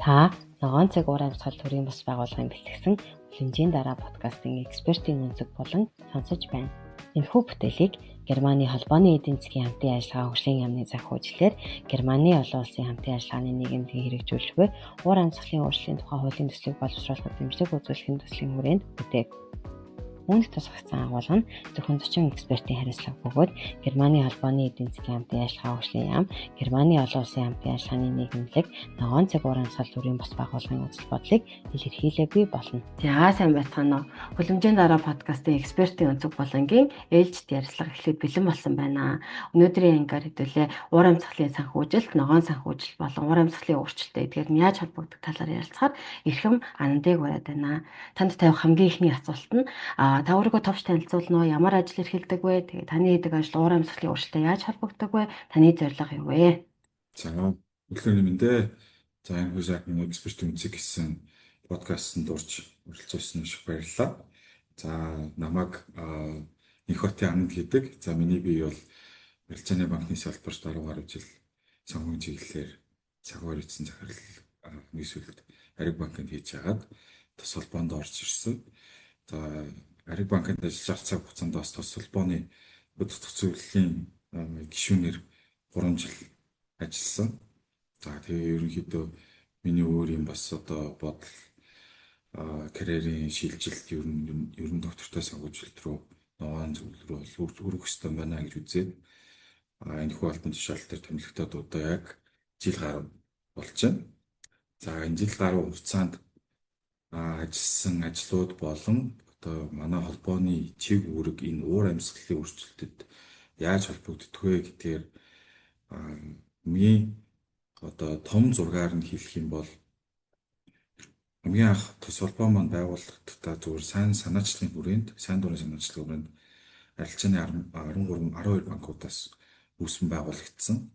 Та ногоон цаг уур амьсгал төрийн бас байгууллагын бэлтгэсэн хэмжээний дараа подкастын экспертийн өнцөг болон сонсож байна. Энэхүү бүтээлийг Германы холбооны эдийн засгийн хамтын ажиллагаа хөгжлийн яамны санхүүжилтээр Германы олон улсын хамтын ажиллагааны нийгэмдээ хэрэгжүүлж буй уур амьсгалын өөрчлөлийн тухай хуулийн төслийг боловсруулахад дэмжлэг үзүүлэхийн төслийн хүрээнд бүтээг. Үүнд тусгацсан агуулга нь зөвхөн 40 экспертийн хариуцлага бөгөөд Германы холбооны эдийн засгийн хамтын ажиллагаа хөгжлийн яам, Германы олон улсын хамтын ажиллагааны нийгэмлэг, ногоон цаг уур амьсгал төрийн бас байгууллагын үзэл бодлыг илэрхийлээгүй болно. За сайн байцгаана уу. Хүлэмжийн дараа подкастын экспертийн өнцөг болонгийн ээлжид ярилцлага эхлээд бэлэн болсон байна. Өнөөдрийн ангиар хэдүүлээ уур амьсгалын санхүүжилт, ногоон санхүүжилт болон уур амьсгалын өөрчлөлттэй эдгээр нь яаж холбогддог талаар ярилцахаар эрхэм анандыг ураад байна. Танд тавих хамгийн ихний асуулт нь та өөрийгөө товч танилцуулна уу? Ямар ажил эрхэлдэг вэ? Тэгээ таны хийдэг ажил уур амьсгалын өөрчлөлтөд яаж холбогддог вэ? Таны зорилго юу вэ? За өглөөний мэндэ. За энэ хүсээний экспертийн үнцэг гэсэн подкастт орж оролцуулсан их баярлалаа. За намайг Энх хотын Ананд гэдэг. За миний бие бол Барилжааны банкны салбарт 10 гаруй жил санхүүгийн чиглэлээр цагаар эзэн захирал нийслэлд Ариг банкнд хийж хагаад тус холбоонд орж ирсэн. За Ариг банкнд ажиллаж цаг хугацаанд бас тус холбооны бодит зөвлөлийн гишүүнээр 3 жил ажилласан. За тэгээ ерөнхийдөө миний өөр юм бас одоо бодол карьерийн шилжилт ер нь доктортой санхүүжилт рүү ногоон зөвлөл рүү өргөх ёстой байна гэж үзээд энэ хүү албан тушаал дээр томилогдоод одоо яг жил гаруй болж байна. За энэ жил гаруй хугацаанд ажилласан ажлууд болон одоо манай холбооны чиг үүрэг энэ уур амьсгалын өөрчлөлтөд яаж холбогддог вэ гэдгээр миний одоо том зургаар нь хэлэх юм бол хамгийн анх тус холбоо маань байгууллагахдаа зөвхөн сайн санаачлалын хүрээнд, сайн дурын санаачлалын хүрээнд арилжааны 12 банкудаас үүсгэн байгуулагдсан.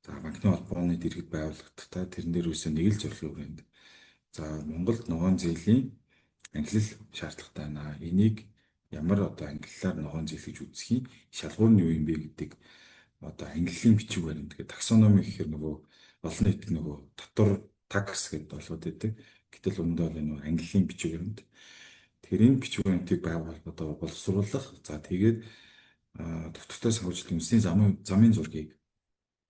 За банкны холбооны дэргэд байгууллагахдаа тэрэн дээр үүсэн нэг л зорилгын хүрээнд. За Монголд ногоон зээлийн ангилал шаардлагатай байна. Энийг ямар одоо ангиллаар ногоон зээл гэж үзэх юм, шалгуур нь юу юм бэ гэдэг одоо ангиллын бичиг баримт гэдэг таксономи гэхээр нөгөө олон нийт нөгөө дотор такс гэдэг болоод байдаг. Гэтэл үүндээ бол энэ ангиллын бичиг баримт. Тэрийн бичиг баримтыг байгуулах одоо боловсруулах. За тэгээд доктортой санхүүжилтийн үндэсний замын зургийг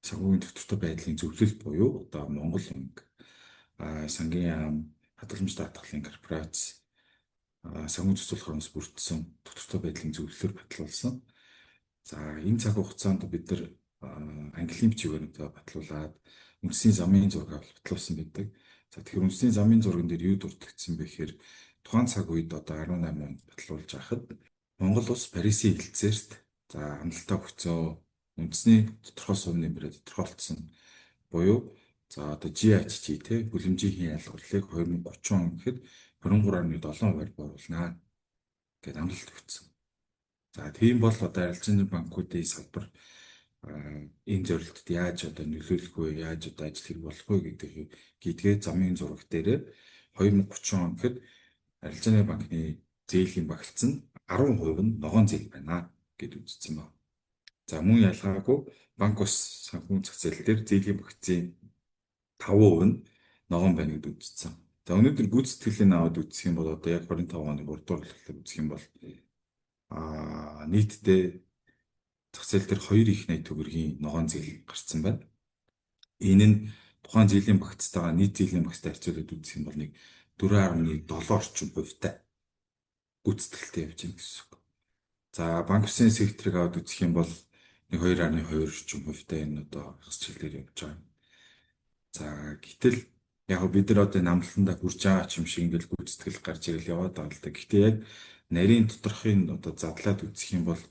санхүүгийн доктортой байдлын зөвлөлт буюу одоо Монгол банк, сангийн яам, хадгаламж даатгалын корпорац, санхүү зохицуулах хормос бүрдсэн доктортой байдлын зөвлөлөөр батлуулсан. За энэ цаг хугацаанд бид нар ангиллын бичиг баримтаа батлуулаад үндэсний замын зураг батлуулсан гэдэг. За тэгэхээр үндэсний замын зурган дээр юу дурддагдсан бэ гэхээр тухайн цаг үед одоо 18 онд батлуулж байхад Монгол улс Парисын хэлтсээрт за хандлтаа өгцөө үндэсний тодорхой сумны нэмрээ тодорхойлцсон буюу за одоо GHG те хүлэмжийн ялгарлыг 2030 он гэхэд 23.7% боруулнаа гэдэг амлалт өгсөн. За тийм бол одоо арилжааны банкуудын салбар энэ зорилтод яаж одоо нөлөөлөх вэ, яаж одоо ажил хэрэг болох вэ гэдгээ замын зураг дээр 2030 он гэхэд арилжааны банкны зээлийн багц нь 10% нь ногоон зээл байна гэд үзсэн байна. За мөн ялгаагүй банк ус санхүүгийн зах зээл дээр зээлийн багцын 5% нь ногоон байна гэд үзсэн. За өнөөдөр гүйцэтгэлийн аваад үзэх юм бол одоо яг 25 оны 3 дугаар хэлбэрээр үзэх юм бол нийтдээ зах зээл дээр 2.80 төгрөгийн ногоон зээл гарсан байна. Энэ нь тухайн зээлийн багцтайгаа нийт зээлийн багцтай харьцуулаад үзэх юм бол нэг 4.7 орчим хувьтай гүйцэтгэлтэй явж байна гэсэн үг. За банк усын секторыг аваад үзэх юм бол нэг 2.2 орчим хувьтай энэ одоо хагас чиглэлээр явж байгаа. За гэтэл яг бид нар одоо намлалтанда хүрч байгаа ч юм шиг ингээл гүйцэтгэл гарч ирэл яваад байгаа л да. Гэхдээ яг нарийн тодорхойн одоо задлаад үзэх юм бол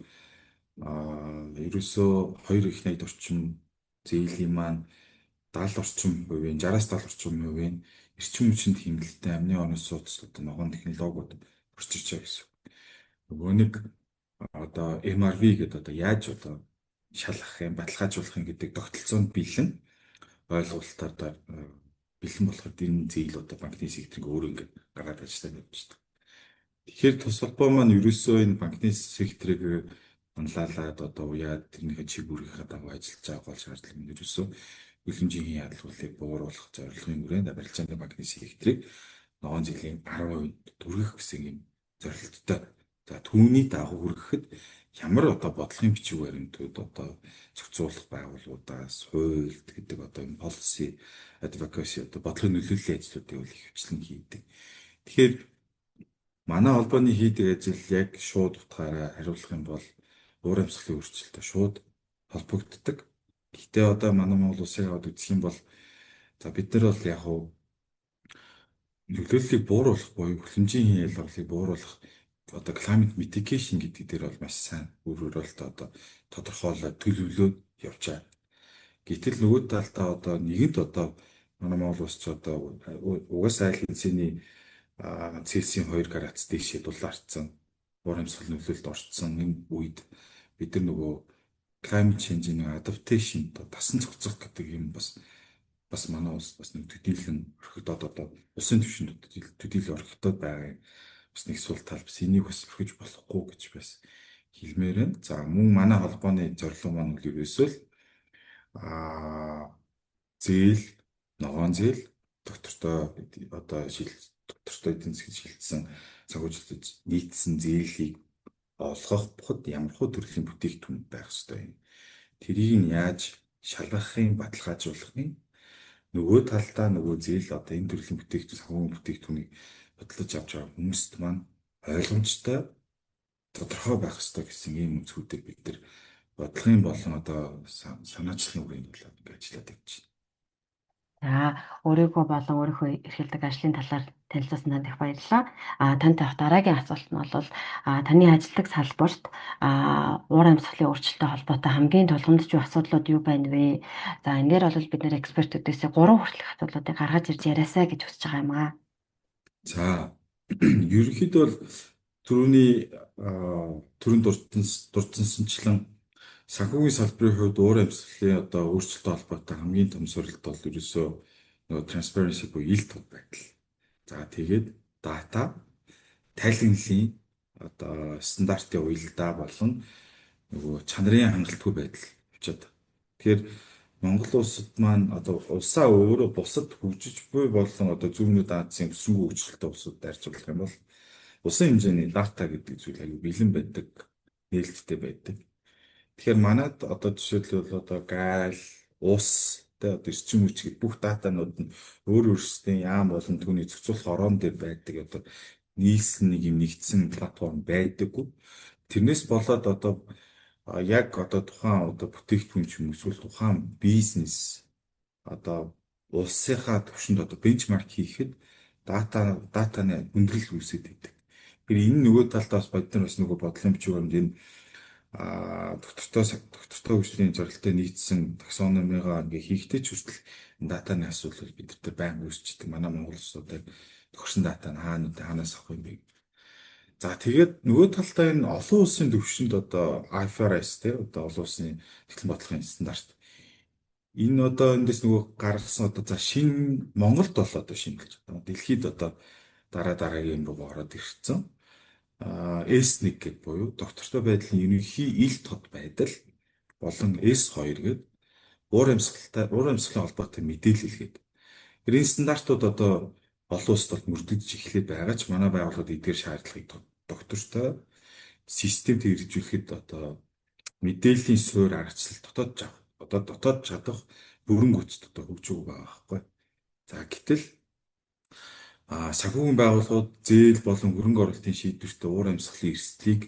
ерөөсөө 2.80 орчим зээлийн маань 70 орчим хувийн 60-аас 70 орчим хувийн эрчим хүчинд хэмнэлттэй амны орны сууц одоо ногоон технологиуд орж ирж байгаа гэсэн. Нөгөө нэг одоо MRV гэдэг одоо яаж одоо шалгах юм, баталгаажуулах юм гэдэг тогтолцоонд бэлэн ойлголтоор бэлэн болохоор энэ зээл одоо банкны секторыг өөр ингээд гаргаад ажиллаад явж байгаа. Тэгэхээр тус холбоо маань ерөөсөө энэ банкны секторыг онлайлаад одоо уяад тэрнийхээ чиг үүргийнхаа дагуу ажиллаж байгаа гол шаардлага нь ерөөсөө хөлөмжийн ядалгуулыг бууруулах зорилгын хүрээнд барилжааны банкны секторыг ногоон жилийн 10% түргэх гэсэн юм зорилттой. За түүний дагуу хүрэхэд ямар одоо бодлогын бичиг баримтууд одоо зохицуулах байгууллагуудаас хуульд гэдэг одоо энэ policy advocacy одоо бодлогын нөлөөллийн ажлуудыг бол их хвчлэн хийдэг. Тэгэхээр манай холбооны хийдэг ажил яг шууд утгаараа хариулах юм бол уур амьсгалын өөрчлөлтөд шууд холбогддог. Гэхдээ одоо манай Монгол улсыг аваад үзэх юм бол за бид нар бол яг хуу нөлөөллийг бууруулах буюу хөлөмжийн ялгарлыг бууруулах одоо climate mitigation гэдэг дээр бол маш сайн үр хөрөлт одоо тодорхойлоод төлөвлөөд явж байгаа. Гэтэл нөгөө талдаа одоо нэгэнт одоо манай Монгол улс ч одоо угаасаа айл хэзээний Цельсийн 2 градус дээшээ дулаарцсан уур амьсгал нөлөөлөлд орцсон энэ үед бид нар нөгөө climate change-ийн adaptation тасан зохицох гэдэг юм бас манай улс бас нэг төдийлөн орхигдоод одоо улсын түвшинд төдийлөн орхигдоод байгаа бас нэг сул тал бас энийг бас өрхөж болохгүй гэж бас хэлмээр байна. За мөн манай холбооны зорилго маань үл ерөөсөө л зээл, ногоон зээл, доктортой одоо доктортой эдийн засгийн шилжсэн санхүүжилтөд нийцсэн зээлийг олгох боход ямар хөө төрлийн бүтээгдэхүүн байх ёстой юм. Тэрийг нь яаж шалгахын, баталгаажуулахын нөгөө талдаа нөгөө зээл одоо энэ төрлийн бүтээгдэхүүн санхүүгийн бүтээгдэхүүнийг бодлож авч байгаа хүмүүст маань ойлгомжтой тодорхой байх ёстой гэсэн ийм үзгүүдээр бид нар бодлогын болон одоо санаачлалын үрээнд болоод ингээд ажиллаад явж байна. За өөрийгөө болон өөрийнхөө эрхэлдэг ажлын талаар танилцуулсан танд их баярлалаа. Танд дараагийн асуулт нь бол таны ажилладаг салбарт уур амьсгалын өөрчлөлттэй холбоотой хамгийн тулгамдж буй асуудлууд юу байна вэ? За энэ дээр бол бид нэр экспертүүдээс 3 хүртэлх асуудлуудыг гаргаж ирж яриасаа гэж хүсэж байгаа юм аа. За ерөнхийдөө бол түрүүнд дурдсанчлан санхүүгийн салбарын хувьд уур амьсгалын одоо өөрчлөлттэй холбоотой хамгийн том сорилт бол ерөөсөө нөгөө transparency буюу ил тод байдал. За тэгээд дата, тайлгналын одоо стандартын уялдаа болон нөгөө чанарын хангалтгүй байдал явчаад. Тэгэхээр Монгол улсад маань одоо улсаа өөрөө бусад хөгжиж буй болон одоо зүүнүүд Азийн өсвөргүй хөгжилтэй улсуудад харьцуулах юм бол улсын хэмжээний дата гэдэг зүйл аюу бэлэн байдаг, нээлттэй байдаг. Тэгэхээр манайд одоо жишээлбэл одоо гайл, ус тэ одоо эрчим хүч гэдэг бүх датанууд нь өөр өөрсдийн яам болон түүний зохицуулах орон дээр байдаг одоо нийлсэн нэг юм нэгдсэн платформ байдаггүй. Тэрнээс болоод одоо яг одоо тухайн одоо бүтээгдэхүүн ч юм эсвэл тухайн бизнес одоо улсынхаа түвшинд одоо бенчмарк хийхэд датаны хүндрэл үүсэж байдаг. Тэр энэ нөгөө талдаас бид нар бас нөгөө бодлогын бичиг баримтанд доктортой хөгжлийн зорилттой нийцсэн таксономигаа ингээ хийхдээ ч хүртэл датаны асуудал бид нар байнга үүсчихдээ манай Монгол улсуудад төгссөн дата нь хаанаас авах юм бэ? За тэгээд нөгөө талдаа энэ олон улсын түвшинд одоо IFRS те одоо олон улсын техник бодлогын стандарт энэ одоо эндээс нөгөө гаргасан одоо за шинэ Монголд бол одоо шинжилж байгаа. Дэлхийд одоо дараагийн руу ороод ирсэн. S1 гэдэг буюу доктортой байдлын ерөнхий ил тод байдал болон S2 гэдэг уур амьсгалын холбоотой мэдээлэл гэдэг. Энэ стандартууд одоо олон улсад бол мөрдөж эхлэх байгаа ч манай байгууллагууд эдгээр шаардлагыг доктортой системд хэрэгжүүлэхэд одоо мэдээллийн суурь аргачлал дотоод чадах бүрэн гүйцэд одоо хөгжиж байгаа байхгүй. За гэтэл санхүүгийн байгууллагууд зээл болон хөрөнгө оруулалтын шийдвэртээ уур амьсгалын эрсдлийг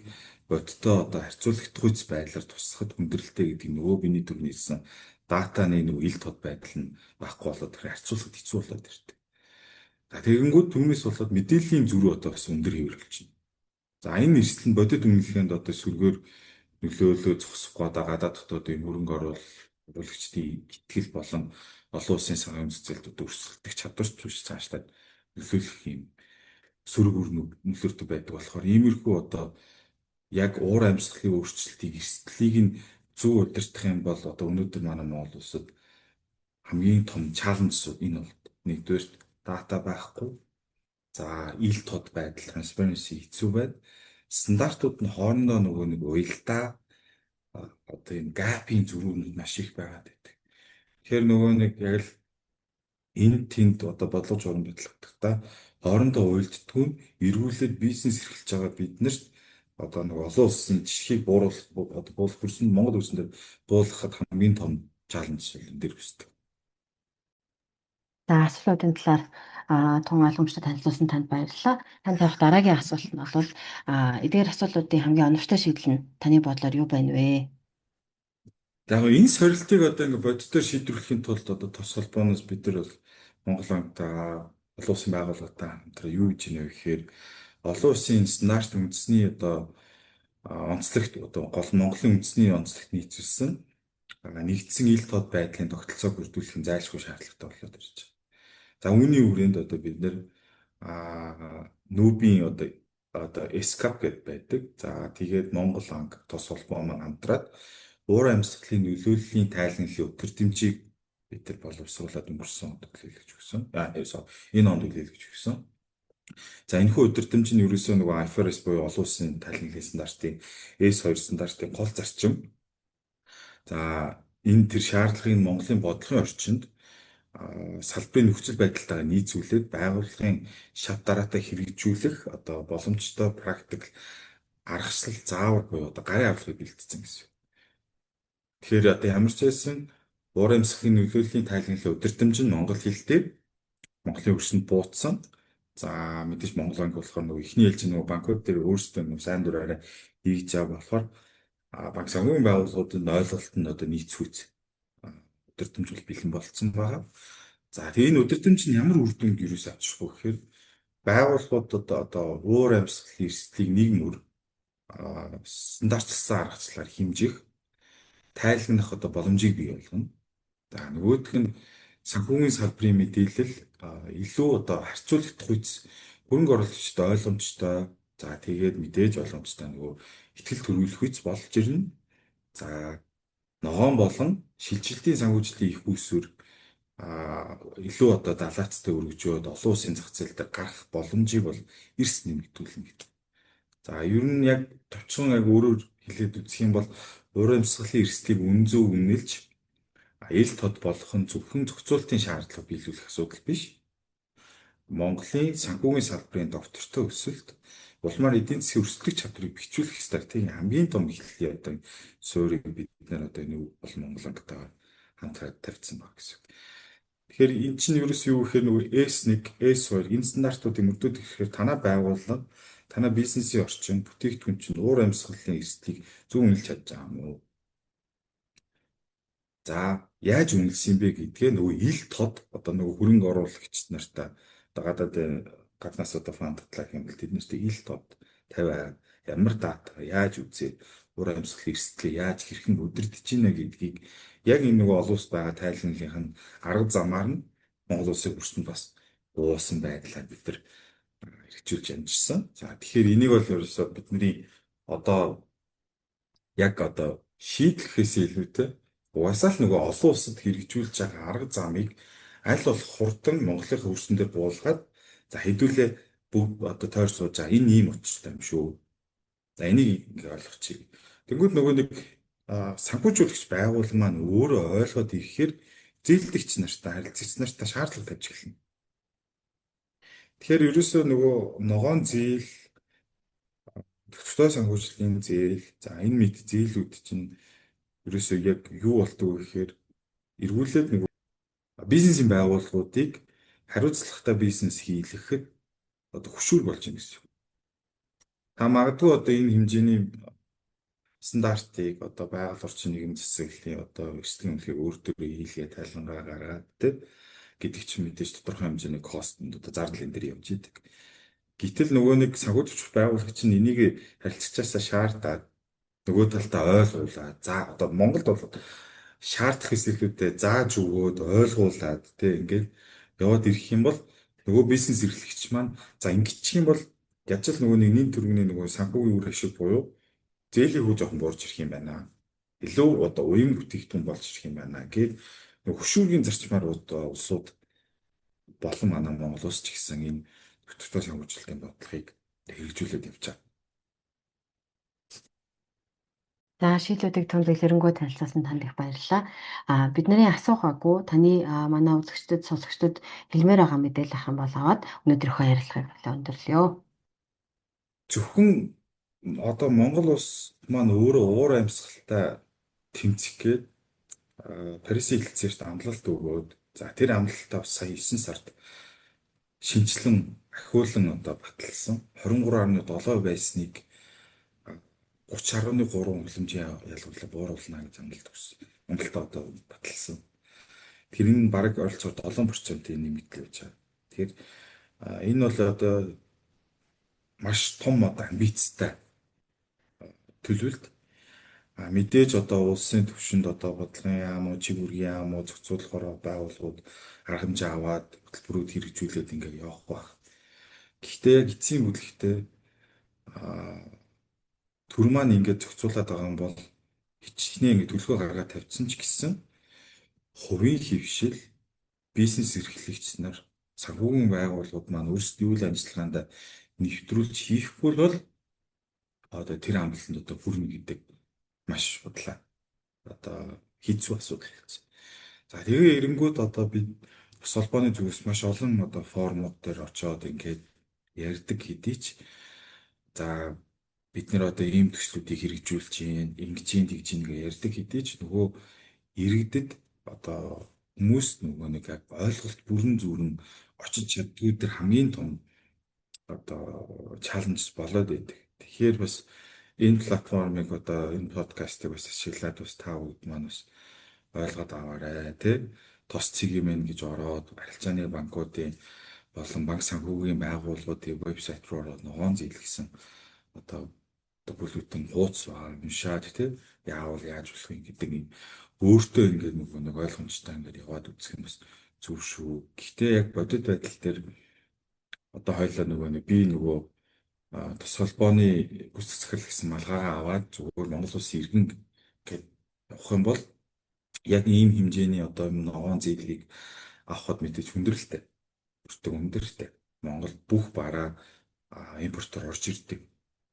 бодиттой одоо харьцуулагдах үс байдлаар тусахад хүндрэлтэй гэдэг нөгөө биний түрүүний хэлсэн датаны нөгөө ил тод байдал нь багхгүй болоод харьцуулахад хэцүү болоод ирдэг. За тэгэнгүүт түүнээс болоод мэдээллийн зөрүү одоо бас өндөр хэвээр болж байна. За энэ эрсдэл нь бодит үнэлгээнд одоо сүргээр нөлөөлөө зогсох гэдэг гадаад дотоодын хөрөнгө оруулагчдын итгэл болон олон улсын санхүүгийн зохицолтод өрсөлдөх чадварт түвш цаашлаад нөлөөлөх юм сөрөг нөлөөлтөд байдаг болохоор иймэрхүү одоо яг уур амьсгалын өөрчлөлтийг эрсдлийг нь 100 удирдах юм бол одоо өнөөдөр манай Монгол улсад хамгийн том чаленжсууд энэ бол нэгдүгээр дата байхгүй. За ил тод байдал transparency хэцүү байд. Стандартууд нь хоорондоо нэг уялдаа одоо энэ гапийн зөрүүнүүд маш их байгаад байдаг. Тэгэхээр нөгөө нэг яг л энд тэнд одоо бодлого журам батлагдахтаа хоорондоо уйлддаггүй эргүүлээд бизнес эрхэлж байгаа биднэрт одоо нэг олон улсын жишгийг буулгах хүрсэн Монгол улсанд буулгахад хамгийн том чаленж энэ дээр үүсдэг. За асуултын талаар тун ойлгомжтой танилцуулсан танд баярлалаа. Танд тавих дараагийн асуулт нь бол эдгээр асуултуудын хамгийн оновчтой шийдэл нь таны бодлоор юу байна вэ? Яг энэ сорилтыг одоо ингээд бодитоор шийдвэрлэхийн тулд одоо тос холбооноос бид нар бол Монгол банктай олон улсын байгууллагатай хамтран юу гэж нэ гэхээр олон улсын стандарт үндэсний одоо онцлогт одоо гол Монголын үндэсний онцлогт нийцүүлсэн нэгдсэн ил тод байдлын тогтолцоог бүрдүүлэх нь зайлшгүй шаардлагатай болоод ирж байна. За үүний хүрээнд одоо бид нэр нүүбийн одоо эскап гэдээ байдаг. За тэгээд Монгол анги тос холбоо маань хамтраад уур амьсгалын нөлөөллийн тайланлын өтөр дэмжийг бид нар боловсруулад өнгөрсөн онд төлөвлөж өгсөн. Энэ онд төлөвлөж өгсөн. За энэхүү өдөртөмж нь ерөөсөө нөгөө IFRS буюу олон улсын тайланлын стандартын S2 стандартын гол зарчим. За энэ тэр шаардлагыг Монголын бодлогын орчинд салбарын нөхцөл байдалтайгаа нийцүүлээд байгууллагын шат дараатай хэрэгжүүлэх одоо боломжтой практик аргачлал заавар буюу одоо гарын авлагыг бэлтгэсэн гэсэн. Тэгэхээр одоо ямар ч байсан уур амьсгалын нөлөөллийн тайланлын өдөртөмж нь монгол хэл дээр Монголын өрсөнд буутсан. За мэдээж Монгол анги болохоор нөгөө ихний ээлжийн нөгөө банкуд дээр өөрсдөө нөгөө сайн дураараа хийж байгаа болохоор банк санхүүгийн байгууллагуудын ойлголт нь одоо нийцүүц өдөртөмж бол бэлэн болцсон байгаа. За тэгээ энэ өдөртөмж нь ямар үр дүнд юус авчих вэ гэхээр байгууллагуудад одоо уур амьсгалын эрсдлийг нийгмөр стандартчлсан аргачлалаар хэмжих тайлгнах одоо боломжийг бий болгоно. За нөгөөх нь санхүүгийн салбарын мэдээлэл илүү одоо харьцуулагдах үйс хөрөнгө оруулагчдад ойлгомжтой. За тэгээд мэдээж боломжтой нөгөө ихтгэл төрүүлэх үйс болж ирнэ. За ногоон болон шилжилтийн санхүүжилтийн их үүсвэр илүү одоо далаацтай өргөжөөд олон улсын зах зээл дээр гарах боломжийг бол эрс нэмэгдүүлнэ гэдэг. За ер нь яг товчхон яг өөрөөр хэлээд үзэх юм бол уур амьсгалын эрсдлийг үнэн зөв үнэлж ил тод болгох нь зөвхөн зохицуулалтын шаардлага биелүүлэх асуудал биш. Монголын санхүүгийн салбарын доктортой өсөлт улмаар эдийн засгийн өрсөлдөх чадварыг бичлүүлэх стратегийн хамгийн том эхлэлийн одоо суурийг бид нар одоо энэ бол Монгол ангитай хамтраад тавьсан баг гэсэн. Тэгэхээр эн чинь ерөөс юу гэхээр нөгөө S1, S2 энэ стандартуудыг мөрдөөд ирэхээр танай байгууллага, танай бизнесийн орчин, бүтээгдэхүүн чинь уур амьсгалын эрсдлийг зөв үнэлж чадж байгаа юм уу? За яаж үнэлсэн бэ гэдгээ нөгөө ил тод одоо нөгөө хөрөнгө оруулагч нартай одоо гаднаас одоо фанд татлах юм бол тэднэрт ил тод 50% ямар дата яаж үзээд уур амьсгалын эрсдлийг яаж хэрхэн өдөртөж гинэ гэдгийг яг энэ нөгөө олон улс байгаа тайлгнлынх нь арга замаар нь Монгол улсын хүрсэнд бас уусан байдлаар бид нар хэрэгжүүлж амжсан. За тэгэхээр энийг бол ерөөсөө бидний одоо яг одоо шийдлэхээс илүүтэй угаасаа л нөгөө олон улсад хэрэгжүүлж байгаа арга замыг аль болох хурдан Монголын хөрсөн дээр буулгаад за хэдүүлээ бүгд одоо тойр сууж байгаа энэ ийм учиртай юм шүү. За энийг ингээ ойлгочих. Тэнгүүд нөгөө нэг санхүүжүүлэгч байгууллага маань өөрөө ойлгоод ирэхээр зээлдэгч нартай харилцагч нартай шаардлага тавьж эхэлнэ. Тэгэхээр ерөөсөө нөгөө ногоон зээл тогтвортой санхүүжлийн зээл за энэ мэд зээлүүд чинь ерөөсөө яг юу болдог вэ гэхээр эргүүлээд нөгөө бизнесийн байгууллагуудыг хариуцлагатай бизнес хийлгэхэд одоо хөшүүр болж байна гэсэн. Та магадгүй одоо энэ хэмжээний стандартыг одоо байгаль орчин нийгэм засаглалын одоо эрсдэл үнэлгээг өөртөө хийлгээ тайлангаа гаргаад гэдэг чинь мэдээж тодорхой хэмжээний костнд одоо зардлын дээр явж идэг. Гэтэл нөгөө нэг санхүүжүүлж байгуулагч нь энийг харилцагчаасаа шаардаад нөгөө талдаа ойлгуулад за одоо Монголд бол шаардах хэсэгтүүдэд зааж өгөөд ойлгуулад ингээд яваад ирэх юм бол нөгөө бизнес эрхлэгч маань за ингэчих юм бол яаж л нөгөө нэгний төрөний нөгөө санхүүгийн үр ашиг буюу зээлийн хүү жоохон буурч ирэх юм байна. Илүү одоо уян бүтээгдэхүүн болж ирэх юм байна гэд нөгөө хөшүүргийн зарчмаар улсууд болон манай Монгол улс ч гэсэн энэ тогтвортой санхүүжилтийн бодлогыг хэрэгжүүлээд явж байгаа. За шийдлүүдийг түн дэлгэрэнгүй танилцуулсан танд их баярлалаа. Бидний асуухаагүй таны манай үзэгчдэд, сонсогчдод хэлмээр байгаа мэдээлэл ах юм бол аваад өнөөдрийнхөө ярилцлагыг өндөрлөё. Зөвхөн одоо Монгол улс маань өөрөө уур амьсгалтай тэмцэх гээд Парисын хэлтсээрт амлалт өгөөд тэр амлалтаа бас сая 9 сард шинжилэн ахиулан одоо баталсан 23.7 байсныг 30.3 хөлөмжийн ялгарлыг бууруулна гэж амлалт өгсөн. Амлалтаа одоо баталсан. Тэр нь бараг ойролцоогоор 7% нэмэгдэл байж байгаа. Тэгэхээр энэ бол одоо маш том одоо амбицтай төлөвлөлт. Мэдээж одоо улсын түвшинд одоо бодлогын яам уу, чиг үүргийн яам уу, зохицуулахаар байгууллагууд арга хэмжээ аваад хөтөлбөрүүд хэрэгжүүлээд ингээд явах байх. Гэхдээ яг эцсийн бүлэгтээ төр маань ингээд зохицуулаад байгаа юм бол хичнээн ингээд төлөвлөгөө гаргаад тавьсан ч гэсэн хувийн хөвшил, бизнес эрхлэгч нар, санхүүгийн байгууллагууд маань өөрсдөө үйл ажиллагаанд нэвтрүүлж хийхгүй бол одоо тэр амлалтанд одоо хүрнэ гэдэг маш удлаа. Одоо хэцүү асуудал болсон. За тэгээ эренгүүд одоо бид бас холбооны зүгээс маш олон одоо форумууд дээр очиод ингээд ярьдаг хэдий ч за бид нэр одоо ийм төслүүдийг хэрэгжүүлж чинь, ингэж чинь тэгж чинь гэж ярьдаг хэдий ч нөгөө иргэдэд одоо хүмүүст нөгөө нэг ойлголт бүрэн зүрэн очиж чаддгүй тэр хамгийн том одоо чаленж болоод байдаг. Тэгэхээр бас энэ платформыг одоо энэ подкастыг бас ашиглаад бас та бүгд маань бас ойлгоод аваарай тий. Тос цэгийн гэж ороод арилжааны банкуудын болон банк санхүүгийн байгууллагуудын вебсайт руу ороод ногоон зээлгсэн одоо бүлгүүтэн хуудас уншаад тий яавал яаж болох юм гэдэг юм өөртөө ингээд нэг ойлгомжтой ингээд яваад үзэх юм бас зөв шүү. Гэхдээ яг бодит байдал дээр одоо хоёлаа би тус холбооны гүйцэтгэх захирал гэсэн малгайгаа аваад зүгээр Монгол Улсын иргэн гэж явах юм бол яг ийм хэмжээний одоо ногоон зээлгийг авахд мэдээж хүндрэлтэй. Бүртэг өндөртэй. Монгол бүх бараа импортоор орж ирдэг.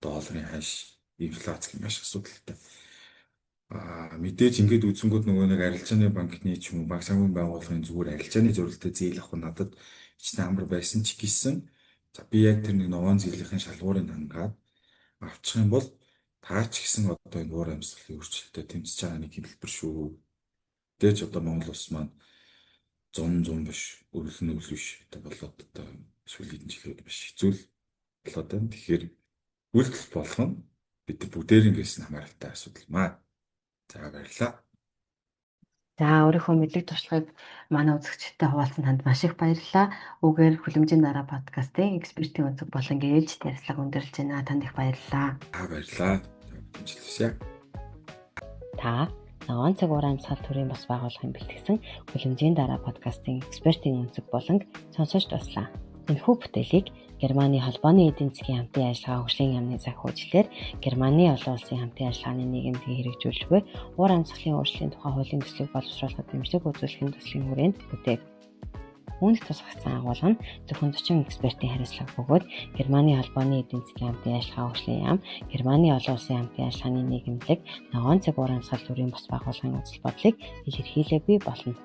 Долларын ханш, инфляц гэх маш асуудалтай. Мэдээж ингээд үзэнгүүт нэг арилжааны банкны ч юм уу банк санхүүгийн байгууллагын зүгээр арилжааны зорилттой зээл авах нь надад хичнээн амар байсан ч гэсэн за би яг тэр нэг ногоон зээлийн шалгуурыг хангаад авчих юм бол таа ч гэсэн одоо энэ уур амьсгалын өөрчлөлтөд тэмцэж байгаа нэг хэлбэр шүү. Мэдээж одоо Монгол улс маань 100 биш, өвлөн биш одоо болоод одоо сүүлийн жилүүд биш хэцүү болоод байна. Тэгэхээр үйлдэл болгоно бид бүгдээрээс хамааралтай асуудал маа. За баярлалаа. За өөрийнхөө мэдлэг туршлагыг манай үзэгчтэй хуваалцсан танд маш их баярлалаа. Үгээр хүлэмжийн дараа подкастын экспертийн өнцөг болон ээлж ярилцлага өндөрлж байна. Танд их баярлалаа. Баярлалаа. Амжилт. Та ногоон цаг уур амьсгал төрийн бас байгууллагын бэлтгэсэн хүлэмжийн дараа подкастын экспертийн өнцөг болон сонсож туслаа. Энэхүү бүтээлийг Германы холбооны эдийн засгийн хамтын ажиллагаа хөгжлийн яамны захиучлаар Германы олон улсын хамтын ажиллагааны нийгэмд хэрэгжүүлж буй уур амьсгалын өөрчлөлийн тухай хуулийн төслийг боловсруулахад дэмжлэг үзүүлэхийн төслийн хүрээнд бүтээг. Үүнд тусгацсан агуулга нь зөвхөн 40 экспертийн хариуцлага бөгөөд Германы холбооны эдийн засгийн хамтын ажиллагаа хөгжлийн яам, Германы олон улсын хамтын ажиллагааны нийгэмлэг, ногоон цаг уур амьсгал төрийн бас байгууллагын үзэл бодлыг илэрхийлээгүй болно.